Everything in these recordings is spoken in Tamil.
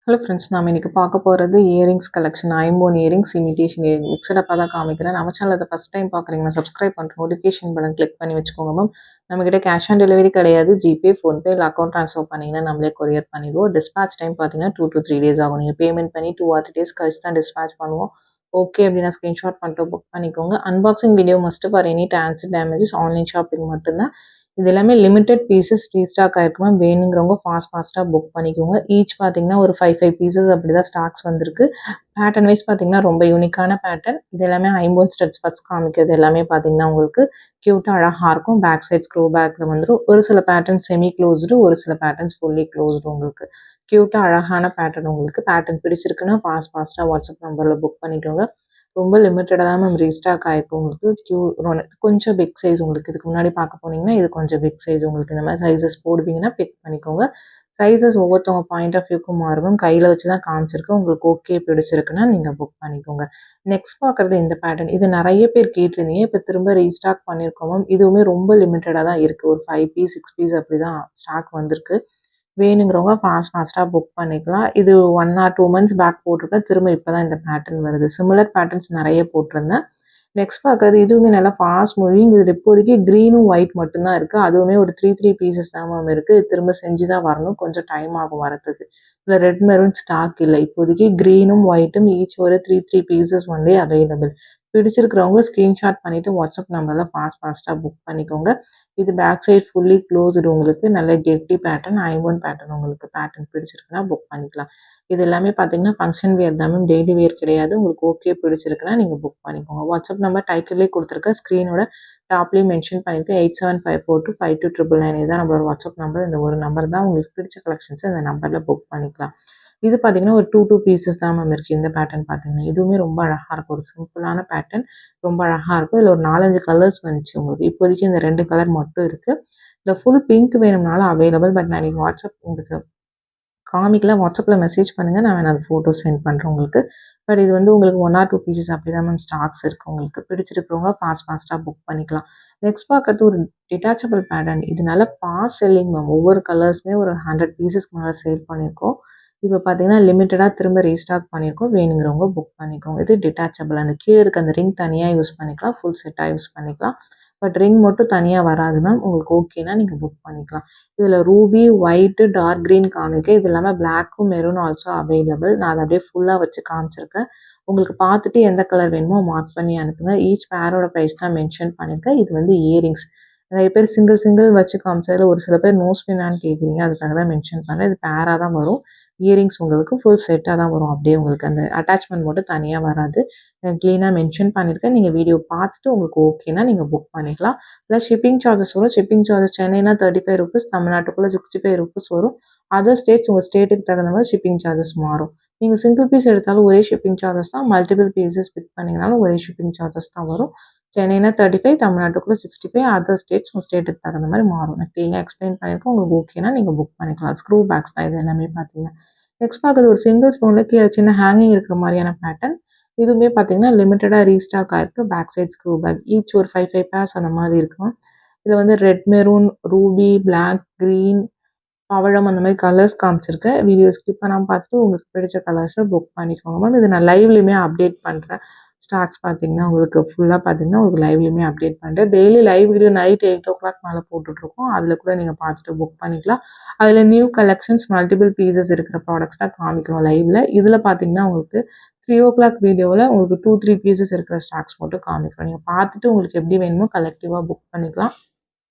ஹலோ ஃப்ரெண்ட்ஸ், நாம இன்னைக்கு பார்க்க போகிறது இயரிங்ஸ் கலெக்ஷன். ஐம்போன் இயரிங்ஸ், இமிடேஷன் இயரிங் மிக்சடப்பாக தான் காமிக்கிறேன். நம்ம சேனல் அதை ஃபஸ்ட் டைம் பார்க்குறீங்கன்னா சப்ஸ்கிரைப் பண்ணுற நோட்டிஃபிகேஷன் பட்டன் கிளிக் பண்ணி வச்சுக்கோங்க மேம். நம்மக்கிட்ட கேஷ் ஆன் டெலிவரி கிடையாது. ஜிபே, ஃபோன்பே இல்லை அக்கௌண்ட் ட்ரான்ஸ்ஃபர் பண்ணிங்கன்னா நம்மளே கொரியர் பண்ணிடுவோம். டிஸ்பேச் டைம் பார்த்தீங்கன்னா 2 to 3 days ஆகும். நீங்கள் பேமெண்ட் பண்ணி 2 or 3 days கழிச்சு தான் டிஸ்பேச் பண்ணுவோம். ஓகே அப்படின்னா ஸ்க்ரீன்ஷாட் பண்ணிட்டு புக் பண்ணிக்கோங்க. Unboxing video must for any transit damages. Online shopping மட்டும்தான். இது எல்லாமே லிமிடெட் பீசஸ் ரீஸ்டாக் ஆயிருக்கு மேம். வேணுங்கிறவங்க ஃபாஸ்ட்டாக புக் பண்ணிக்கோங்க. ஈச் பார்த்தீங்கன்னா ஒரு 5 பீசஸ் அப்படி தான் ஸ்டாக்ஸ் வந்திருக்கு. பேட்டர்ன் வைஸ் பார்த்தீங்கன்னா ரொம்ப யூனிக்கான பேட்டர்ன். இது எல்லாமே ஐம்போன் ஸ்டட்ஸ் ஃபர்ஸ்ட் காமிக்கிறது எல்லாமே பார்த்தீங்கன்னா உங்களுக்கு க்யூட்டாக அழகாக இருக்கும். பேக் சைட் ஸ்க்ரூ பேக்கில் வந்துடும். ஒரு சில பேட்டர்ன் செமி க்ளோஸ்டு, ஒரு சில பேட்டர்ன்ஸ் ஃபுல்லி க்ளோஸ்டு. உங்களுக்கு க்யூட்டாக அழகான பேட்டர்ன். உங்களுக்கு பேட்டர்ன் பிடிச்சிருக்குன்னா ஃபாஸ்ட்டாக வாட்ஸ்அப் நம்பரில் புக் பண்ணிக்கோங்க. ரொம்ப லிமிட்டடாக தான் மேம் ரீஸ்டாக் ஆகிருக்கு. உங்களுக்கு கொஞ்சம் பிக் சைஸ். உங்களுக்கு இதுக்கு முன்னாடி பார்க்க போனீங்கன்னா இது கொஞ்சம் பிக் சைஸ். உங்களுக்கு இந்த மாதிரி சைஸஸ் போடுவீங்கன்னா பிக் பண்ணிக்கோங்க. சைஸஸ் ஒவ்வொருத்தவங்க பாயிண்ட் ஆஃப் வியூக்கும் மாறும். கையில் வச்சு தான் காமிச்சிருக்கு. உங்களுக்கு ஓகே பிடிச்சிருக்குன்னா நீங்கள் புக் பண்ணிக்கோங்க. நெக்ஸ்ட் பார்க்குறது இந்த பேட்டர்ன். இது நிறைய பேர் கேட்டிருந்தீங்க. இப்போ திரும்ப ரீஸ்டாக் பண்ணியிருக்கோம் மேம். இதுவுமே ரொம்ப லிமிட்டடாக தான் இருக்குது. ஒரு 5 பீஸ் 6 பீஸ் அப்படி தான் ஸ்டாக் வந்திருக்கு. வேணுங்கிறவங்க ஃபாஸ்ட்டாக புக் பண்ணிக்கலாம். இது 1 or 2 months பேக் போட்டிருக்கேன். திரும்ப இப்போ தான் இந்த பேட்டர்ன் வருது. சிமிலர் பேட்டர்ன்ஸ் நிறைய போட்டிருந்தேன். நெக்ஸ்ட் பார்க்குறது இதுவுமே நல்லா ஃபாஸ்ட் மூவிங். இதில் இப்போதைக்கு க்ரீனும் ஒயிட் மட்டும்தான் இருக்குது. அதுவுமே ஒரு 3 பீசஸ் தான் மேம் இருக்குது. திரும்ப செஞ்சு தான் வரணும். கொஞ்சம் டைம் ஆகும் வரத்துக்கு. இதில் ரெட் மெரூன் ஸ்டாக் இல்லை. இப்போதைக்கு க்ரீனும் ஒயிட்டும் ஈச் ஒரு 3 பீசஸ் ஒன்லி அவைலபிள். பிடிச்சிருக்கிறவங்க ஸ்க்ரீன்ஷாட் பண்ணிவிட்டு வாட்ஸ்அப் நம்பரில் ஃபாஸ்ட்டாக புக் பண்ணிக்கோங்க. இது பேக் சைட் ஃபுல்லி க்ளோஸ்டு. உங்களுக்கு நல்ல கெட்டி பேட்டர்ன், ஐம்போன் பேட்டர்ன். உங்களுக்கு பேட்டர்ன் பிடிச்சிருக்குன்னா புக் பண்ணிக்கலாம். இது எல்லாமே பார்த்தீங்கன்னா ஃபங்க்ஷன் வியர் தான் மேம், டெய்லி வியர் கிடையாது. உங்களுக்கு ஓகே பிடிச்சிருக்குன்னா நீங்கள் புக் பண்ணிக்கோங்க. வாட்ஸ்அப் நம்பர் டைட்டிலே கொடுத்துருக்க, ஸ்க்ரீனோட டாப்லேயும் மென்ஷன் பண்ணிவிட்டு 8754252999 இதுதான் நம்மளோட வாட்ஸ்அப் நம்பர். இந்த ஒரு நம்பர் தான். உங்களுக்கு பிடிச்ச கலெக்ஷன்ஸை இந்த நம்பரில் புக் பண்ணிக்கலாம். இது பார்த்தீங்கன்னா ஒரு 2 பீசஸ் தான் மேம் இருக்குது. இந்த பேட்டர்ன் பார்த்தீங்கன்னா இதுவுமே ரொம்ப அழகாக இருக்கும். ஒரு சிம்பிளான பேட்டர்ன், ரொம்ப அழகாக இருக்கும். இதில் ஒரு 4-5 கலர்ஸ் வந்துச்சு உங்களுக்கு. இப்போதைக்கு இந்த 2 கலர் மட்டும் இருக்குது. இதில் ஃபுல் பிங்க் வேணும்னாலும் அவைலபிள். பட் நான் நீங்கள் வாட்ஸ்அப் உங்களுக்கு காமிக்கல. வாட்ஸ்அப்பில் மெசேஜ் பண்ணுங்கள். நான் வேணா அது ஃபோட்டோ சென்ட் பண்ணுறேன் உங்களுக்கு. பட் இது வந்து உங்களுக்கு 1 or 2 பீசஸ் அப்படி தான் மேம் ஸ்டாக்ஸ் இருக்குது. உங்களுக்கு பிடிச்சிருக்கிறவங்க ஃபாஸ்ட்டாக புக் பண்ணிக்கலாம். நெக்ஸ்ட் பார்க்கறது ஒரு டிட்டாச்சபிள் பேட்டர்ன். இது நல்ல ஃபாஸ்ட் செல்லிங் மேம். ஒவ்வொரு கலர்ஸுமே ஒரு 100 பீசஸ்க்கு மேலே சேல் பண்ணியிருக்கோம். இப்போ பார்த்தீங்கன்னா லிமிட்டடாக திரும்ப ரீஸ்டாக் பண்ணியிருக்கோம். வேணுங்கிறவங்க புக் பண்ணிக்கோங்க. இது டிட்டாச்சபிள். அந்த கீழே இருக்க அந்த ரிங் தனியாக யூஸ் பண்ணிக்கலாம். ஃபுல் செட்டாக யூஸ் பண்ணிக்கலாம். பட் ரிங் மட்டும் தனியாக வராது மேம். உங்களுக்கு ஓகேனா நீங்கள் புக் பண்ணிக்கலாம். இதில் ரூபி, ஒயிட்டு, டார்க் க்ரீன் காமிக்க. இது இல்லாமல் பிளாக்கும் மெரூன் ஆல்சோ அவைலபிள். நான் அதை அப்படியே ஃபுல்லாக வச்சு காமிச்சிருக்கேன். உங்களுக்கு பார்த்துட்டு எந்த கலர் வேணுமோ மார்க் பண்ணி அனுப்புங்க. ஈச் பேரோட ப்ரைஸ் தான் மென்ஷன் பண்ணியிருக்கேன். இது வந்து இயரிங்ஸ். நிறைய பேர் சிங்கிள் வச்சு காமிச்சதில் ஒரு சில பேர் நோஸ் பின்னான்னு கேட்குறீங்க. அதுக்காக தான் மென்ஷன் பண்ணுறேன். இது பேராக தான் வரும். இயரிங்ஸ் உங்களுக்கு ஃபுல் செட்டாக தான் வரும். அப்படியே உங்களுக்கு அந்த அட்டாச்மெண்ட் மட்டும் தனியாக வராது. க்ளீனாக மென்ஷன் பண்ணியிருக்கேன். நீங்கள் வீடியோ பார்த்துட்டு உங்களுக்கு ஓகேனா நீங்கள் புக் பண்ணிக்கலாம். ப்ளஸ் ஷிப்பிங் சார்ஜஸ் வரும். ஷிப்பிங் சார்ஜஸ் சென்னைனா 35 rupees, தமிழ்நாட்டுக்குள்ளே 65 rupees வரும். அதர் ஸ்டேட்ஸ் உங்கள் ஸ்டேட்டுக்கு தகுந்த மாதிரி ஷிப்பிங் சார்ஜஸ் மாறும். நீங்கள் சிங்கிள் பீஸ் எடுத்தாலும் ஒரே ஷிப்பிங் சார்ஜஸ் தான். மல்டிபிள் பீசஸ் பிக் பண்ணிங்கனாலும் ஒரே ஷிப்பிங் சார்ஜஸ் தான் வரும். சென்னைனா 35, தமிழ்நாட்டுக்குள்ளே 65, அதர் ஸ்டேட்ஸ் உங்கள் ஸ்டேட்டுக்கு தகுந்த மாதிரி மாறும். நான் க்ளீனாக எக்ஸ்பிளைன் பண்ணியிருக்கேன். உங்களுக்கு ஓகேனா நீங்கள் புக் பண்ணிக்கலாம். ஸ்க்ரூ பேக்ஸ் தான் இது எல்லாமே பார்த்தீங்கன்னா. நெக்ஸ்ட் பார்க்குறது ஒரு சிங்கிள் ஸ்டோனில் கீழே சின்ன ஹேங்கிங் இருக்கிற மாதிரியான பேட்டர்ன். இதுவுமே பார்த்தீங்கன்னா லிமிட்டடாக ரீஸ்டாக் ஆயிருக்கு. Back side screw back each ஒரு 5 பேர்ஸ் அந்த மாதிரி இருக்கும். இதில் வந்து red maroon, ruby, black, green, பவழம் அந்த மாதிரி கலர்ஸ் காமிச்சிருக்கேன். வீடியோ ஸ்கிப் பண்ணாமல் பார்த்துட்டு உங்களுக்கு பிடிச்ச கலர்ஸை புக் பண்ணிக்கோங்க மேம். இது நான் லைவ்லையுமே அப்டேட் பண்ணுறேன். ஸ்டாக்ஸ் பார்த்தீங்கன்னா உங்களுக்கு ஃபுல்லாக பார்த்தீங்கன்னா உங்களுக்கு லைவ்லையுமே அப்டேட் பண்ணுறேன். Daily live video night 8 o'clock மேலே போட்டுட்ருக்கோம். அதில் கூட நீங்கள் பார்த்துட்டு புக் பண்ணிக்கலாம். அதில் நியூ கலெக்ஷன்ஸ் மல்டிபிள் பீசஸ் இருக்கிற ப்ராடக்ட்ஸ் தான் காமிக்கிறோம் லைவில். இதில் பார்த்தீங்கன்னா உங்களுக்கு 3 o'clock வீடியோவில் உங்களுக்கு 2-3 பீசஸ் இருக்கிற ஸ்டாக்ஸ் மட்டும் காமிக்கிறோம். நீங்கள் பார்த்துட்டு உங்களுக்கு எப்படி வேணுமோ கலெக்டிவாக புக் பண்ணிக்கலாம்.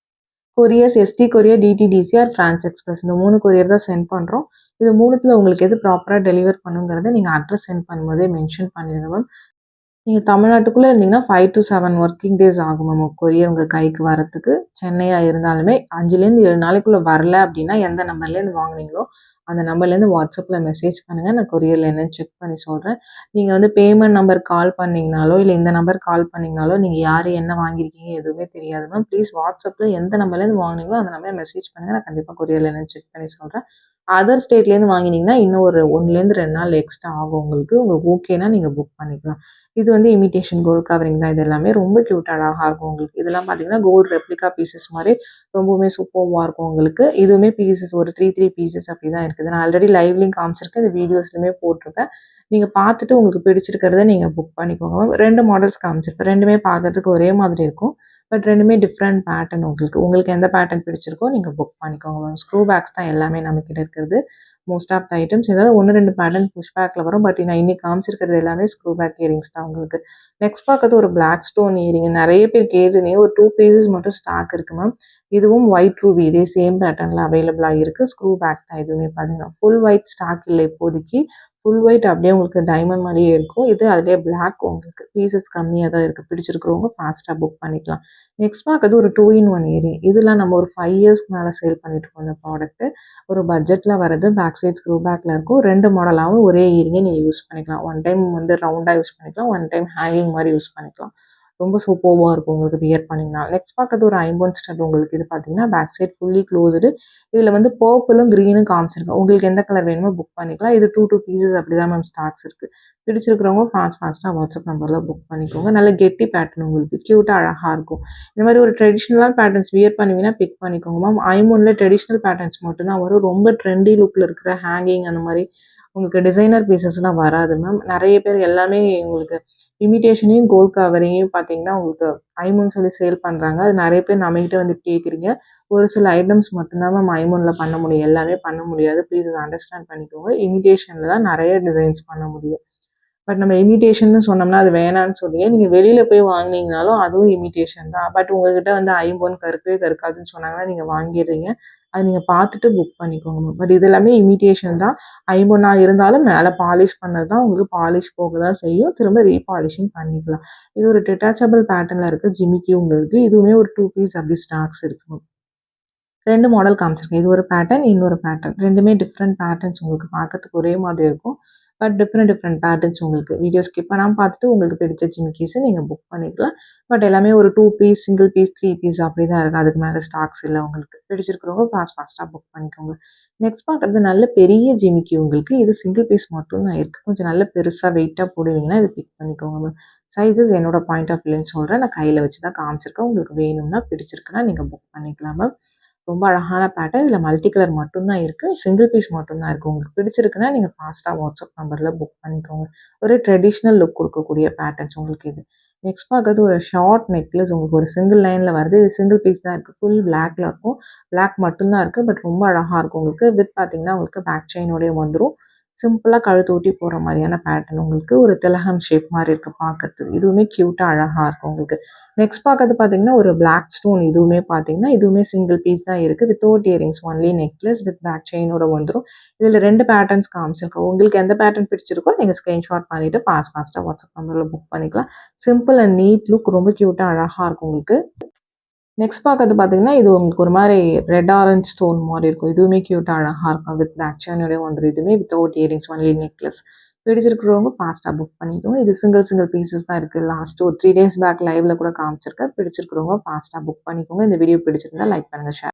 Couriers ST courier, DTDC or Franch express இந்த 3 கொரியர் தான் சென்ட் பண்ணுறோம். இது 3த்தில் உங்களுக்கு எது ப்ராப்பராக டெலிவர் பண்ணுங்கிறத நீங்கள் அட்ரஸ் சென்ட் பண்ணும்போதே மென்ஷன் பண்ணிடுங்க மேம். நீங்கள் தமிழ்நாட்டுக்குள்ளே இருந்தீங்கன்னா 5 to 7 ஒர்க்கிங் டேஸ் ஆகும் மேம் கொரியர் உங்கள் கைக்கு வரத்துக்கு. சென்னையாக இருந்தாலுமே 5லேருந்து 7 நாளைக்குள்ளே வரல அப்படின்னா எந்த நம்பர்லேருந்து வாங்குனீங்களோ அந்த நம்பர்லேருந்து வாட்ஸ்அப்பில் மெசேஜ் பண்ணுங்கள். நான் கொரியரில் என்னென்னு செக் பண்ணி சொல்கிறேன். நீங்கள் வந்து பேமெண்ட் நம்பர் கால் பண்ணிங்கனாலோ இல்லை இந்த நம்பர் கால் பண்ணிங்கனாலோ நீங்கள் யார் என்ன வாங்கியிருக்கீங்க எதுவுமே தெரியாது மேம். ப்ளீஸ் வாட்ஸ்அப்பில் எந்த நம்பர்லேருந்து வாங்குனீங்களோ அந்த நம்பரை மெசேஜ் பண்ணுங்கள். நான் கண்டிப்பாக கொரியரில் என்னென்னு செக் பண்ணி சொல்கிறேன். அதர் ஸ்டேட்லேருந்து வாங்கினீங்கன்னா இன்னும் ஒரு 1லேருந்து 2 நாள் எக்ஸ்ட்ரா ஆகும் உங்களுக்கு. உங்களுக்கு ஓகேனா நீங்க புக் பண்ணிக்கலாம். இது வந்து இமிடேஷன் கோல்ட் கவரிங் தான். இது எல்லாமே ரொம்ப கியூட் அழகா இருக்கும் உங்களுக்கு. இதெல்லாம் பார்த்தீங்கன்னா கோல்டு ரெப்ளிகா பீசஸ் மாரி ரொம்பவுமே சூப்பர்வா இருக்கும் உங்களுக்கு. இதுவுமே பீசஸ் ஒரு 3 பீசஸ் அப்படி தான் இருக்குது. நான் ஆல்ரெடி லைவ்லயும் காமிச்சிருக்கேன். இந்த வீடியோஸ்லயுமே போட்டிருக்கேன். நீங்க பார்த்துட்டு உங்களுக்கு பிடிச்சிருக்கிறத நீங்க புக் பண்ணிக்கோங்க. 2 மாடல்ஸ் காமிச்சிருப்பேன். 2மே பார்க்கறதுக்கு ஒரே மாதிரி இருக்கும். பட் 2மே டிஃப்ரெண்ட் பேட்டர்ன் உங்களுக்கு. உங்களுக்கு எந்த பேட்டர்ன் பிடிச்சிருக்கோ நீங்க புக் பண்ணிக்கோங்க மேம். ஸ்க்ரூ பேக்ஸ் தான் எல்லாமே நம்மகிட்ட இருக்கிறது. மோஸ்ட் ஆஃப் த ஐட்டம்ஸ் ஏதாவது 1, 2 பேட்டர்ன் புஷ் பேக்ல வரும். பட் நான் இன்னைக்கு காமிச்சிருக்கிறது எல்லாமே ஸ்க்ரூ பேக் இயரிங்ஸ் தான் உங்களுக்கு. நெக்ஸ்ட் பார்க்கறது ஒரு பிளாக் ஸ்டோன் இயரிங். நிறைய பேர் கேட்டுனே ஒரு 2 பீசஸ் மட்டும் ஸ்டாக் இருக்கு மேம். இதுவும் ஒயிட் ரூபி இதே சேம் பேட்டர்ன்ல அவைலபிளா இருக்கு. ஸ்க்ரூ பேக் தான் இதுவுமே பார்த்தீங்கன்னா. ஃபுல் ஒயிட் ஸ்டாக் இல்லை இப்போதைக்கு. ஃபுல் ஒயிட் அப்படியே உங்களுக்கு டைமண்ட் மாதிரியே இருக்கும். இது அதிலே பிளாக் உங்களுக்கு பீசஸ் கம்மியாக தான் இருக்குது. பிடிச்சிருக்கிறவங்க ஃபாஸ்ட்டாக புக் பண்ணிக்கலாம். நெக்ஸ்ட் பார்க்கறது ஒரு 2 in 1 இயரிங். இதெல்லாம் நம்ம ஒரு 5 இயர்ஸ்க்கு மேலே சேல் பண்ணிட்டு இருக்கோம் இந்த ப்ராடக்ட்டு. ஒரு பட்ஜெட்டில் வரது பேக் சைட் ஸ்க்ரூ பேக்கில் இருக்கும். 2 மாடலாகவும் ஒரே இயரிங்கை நீங்கள் யூஸ் பண்ணிக்கலாம். ஒன் டைம் வந்து ரவுண்டாக யூஸ் பண்ணிக்கலாம். ஒன் டைம் ஹேங்கிங் மாதிரி யூஸ் பண்ணிக்கலாம். ரொம்ப சூப்பர்வாக இருக்கும் உங்களுக்கு வியர் பண்ணிங்கன்னா. நெக்ஸ்ட் பார்க்கறது ஒரு ஐம்பொன் ஸ்டட் உங்களுக்கு. இது பார்த்தீங்கன்னா பேக் சைட் ஃபுல்லி க்ளோஸ்டு. இதில் வந்து பர்பிளும் க்ரீனும் காமிச்சிருக்கேன். உங்களுக்கு எந்த கலர் வேணுமோ புக் பண்ணிக்கலாம். இது 2 பீசஸ் அப்படி தான் மேம் ஸ்டாக்ஸ் இருக்குது. பிடிச்சிருக்கிறவங்க ஃபாஸ்ட்டாக வாட்ஸ்அப் நம்பரில் புக் பண்ணிக்கோங்க. நல்ல கெட்டி பேட்டர்ன் உங்களுக்கு க்யூட்டாக அழகாக இருக்கும். இந்த மாதிரி ஒரு ட்ரெடிஷ்னலாக பேட்டர்ன்ஸ் வியர் பண்ணுவீங்கன்னா பிக் பண்ணிக்கோங்க மேம். ஐமோனில் ட்ரெடிஷ்னல் பேட்டர்ன்ஸ் மட்டும்தான் வரும். ரொம்ப ட்ரெண்டி லுக்கில் இருக்கிற ஹேங்கிங் அந்த மாதிரி உங்களுக்கு டிசைனர் பீசஸ்லாம் வராது மேம். நிறைய பேர் எல்லாமே உங்களுக்கு இமிடேஷனையும் கோல்ட் கவரையும் பார்த்தீங்கன்னா உங்களுக்கு ஐமோன் சொல்லி சேல் பண்ணுறாங்க. அது நிறைய பேர் நம்மகிட்ட வந்து கேட்குறீங்க. ஒரு சில ஐட்டம்ஸ் மட்டும்தான் மேம் ஐமோனில் பண்ண முடியும். எல்லாமே பண்ண முடியாது. ப்ளீஸ் அதை அண்டர்ஸ்டாண்ட் பண்ணிக்கோங்க. இமிடேஷனில் தான் நிறைய டிசைன்ஸ் பண்ண முடியும். பட் நம்ம இமிடேஷன்னு சொன்னோம்னா அது வேணான்னு சொல்லுங்க. நீங்கள் வெளியில் போய் வாங்கினீங்கனாலும் அதுவும் இமிடேஷன் தான். பட் உங்கள்கிட்ட வந்து ஐம்பொன் கருக்கவே கருக்காதுன்னு சொன்னாங்கன்னா நீங்கள் வாங்கிடுறீங்க. அது நீங்கள் பார்த்துட்டு புக் பண்ணிக்கோங்க மேம். பட் இது எல்லாமே இமிடேஷன் தான். ஐம்பொன்னா இருந்தாலும் மேலே பாலிஷ் பண்ணது தான். உங்களுக்கு பாலிஷ் போக தான் செய்யும். திரும்ப ரீபாலிஷிங் பண்ணிக்கலாம். இது ஒரு டிட்டாச்சபிள் பேட்டர்னில் இருக்குது ஜிமிக்கி உங்களுக்கு. இதுவுமே ஒரு 2 பீஸ் அப்படி ஸ்டாக்ஸ் இருக்கும். 2 மாடல் காமிச்சிருக்கேன். இது ஒரு பேட்டர்ன், இன்னொரு பேட்டர்ன். 2மே டிஃப்ரெண்ட் பேட்டர்ன்ஸ் உங்களுக்கு பார்க்கறதுக்கு ஒரே மாதிரி இருக்கும். பட் டிஃப்ரெண்ட் பேட்டர்ன்ஸ் உங்களுக்கு. வீடியோ ஸ்கிப் பண்ணாமல் பார்த்துட்டு உங்களுக்கு பிடிச்ச ஜிமிக்கீஸை நீங்கள் புக் பண்ணிக்கலாம். பட் எல்லாமே ஒரு 2 பீஸ், சிங்கிள் பீஸ், 3 பீஸ் அப்படி தான் இருக்குது. அதுக்கு மேலே ஸ்டாக்ஸ் இல்லை உங்களுக்கு. பிடிச்சிருக்கிறவங்க ஃபாஸ்ட்டாக புக் பண்ணிக்கோங்க. நெக்ஸ்ட் பார்க்குறது நல்ல பெரிய ஜிமிக்கி உங்களுக்கு. இது சிங்கிள் பீஸ் மட்டும் தான் இருக்குது. கொஞ்சம் நல்ல பெருசாக வெயிட்டாக போடுவீங்கன்னா இது பிக் பண்ணிக்கோங்க. சைஸஸ் என்னோட பாயிண்ட் ஆஃப் வியூன்னு சொல்கிறேன். நான் கையில் வச்சு தான் காமிச்சிருக்கேன். உங்களுக்கு வேணும்னா பிடிச்சிருக்குன்னா நீங்கள் புக் பண்ணிக்கலாம் மேம். ரொம்ப அழகான பேட்டர்ன். இதில் மல்டி கலர் மட்டும்தான் இருக்குது. சிங்கிள் பீஸ் மட்டும்தான் இருக்குது. உங்களுக்கு பிடிச்சிருக்குன்னா நீங்கள் ஃபாஸ்ட்டாக வாட்ஸ்அப் நம்பரில் புக் பண்ணிக்கோங்க. ஒரு ட்ரெடிஷ்னல் லுக் கொடுக்கக்கூடிய பேட்டர்ன்ஸ் உங்களுக்கு இது. நெக்ஸ்ட் பார்க்கறது ஒரு ஷார்ட் நெக்லஸ் உங்களுக்கு ஒரு சிங்கிள் லைனில் வருது. இது சிங்கிள் பீஸ் தான் இருக்குது. ஃபுல் பிளாக்ல இருக்கும். பிளாக் மட்டும்தான் இருக்குது. பட் ரொம்ப அழகாக இருக்கும் உங்களுக்கு. வித் பார்த்தீங்கன்னா உங்களுக்கு பேக் செயினோடய வந்துடும். சிம்பிளாக கழுத்து ஊட்டி போடுற மாதிரியான பேட்டர்ன் உங்களுக்கு. ஒரு திலகம் ஷேப் மாதிரி இருக்குது பார்க்கறதுக்கு. இதுவுமே க்யூட்டாக அழகாக இருக்கும் உங்களுக்கு. நெக்ஸ்ட் பார்க்கறது பார்த்தீங்கன்னா ஒரு பிளாக் ஸ்டோன். இதுவுமே பார்த்தீங்கன்னா இதுவுமே சிங்கிள் பீஸ் தான் இருக்குது. Without earrings only necklace with back செயினோட வந்துடும். இதில் 2 பேட்டர்ன்ஸ் காமிச்சிருக்கோம். உங்களுக்கு எந்த பேட்டர்ன் பிடிச்சிருக்கோ நீங்கள் ஸ்க்ரீன்ஷாட் பண்ணிவிட்டு ஃபாஸ்ட்டாக வாட்ஸ்அப் நம்பரில் புக் பண்ணிக்கலாம். சிம்பிள் அண்ட் நீட் லுக் ரொம்ப க்யூட்டாக அழகாக இருக்கும் உங்களுக்கு. நெக்ஸ்ட் பார்க்கறது பார்த்தீங்கன்னா இது உங்களுக்கு ஒரு மாதிரி ரெட் ஆரஞ்ச் ஸ்டோன் மாதிரி இருக்கும். இதுவுமே க்யூட்டாக அழகாக இருக்கும். வித் பேக் செயினோடய வந்துடும். இதுவுமே வித்தவுட் இயரிங்ஸ் ஒன்லி நெக்லஸ். பிடிச்சிருக்கிறவங்க ஃபாஸ்ட்டாக புக் பண்ணிக்கோங்க. இது சிங்கிள் பீசஸ் தான் இருக்குது. லாஸ்ட் ஒரு 3 days பேக் லைவ்ல கூட காமிச்சிருக்கேன். பிடிச்சிருக்கிறவங்க ஃபாஸ்ட்டாக புக் பண்ணிக்கோங்க. இந்த வீடியோ பிடிச்சிருந்தா லைக் பண்ணுங்கள், ஷேர்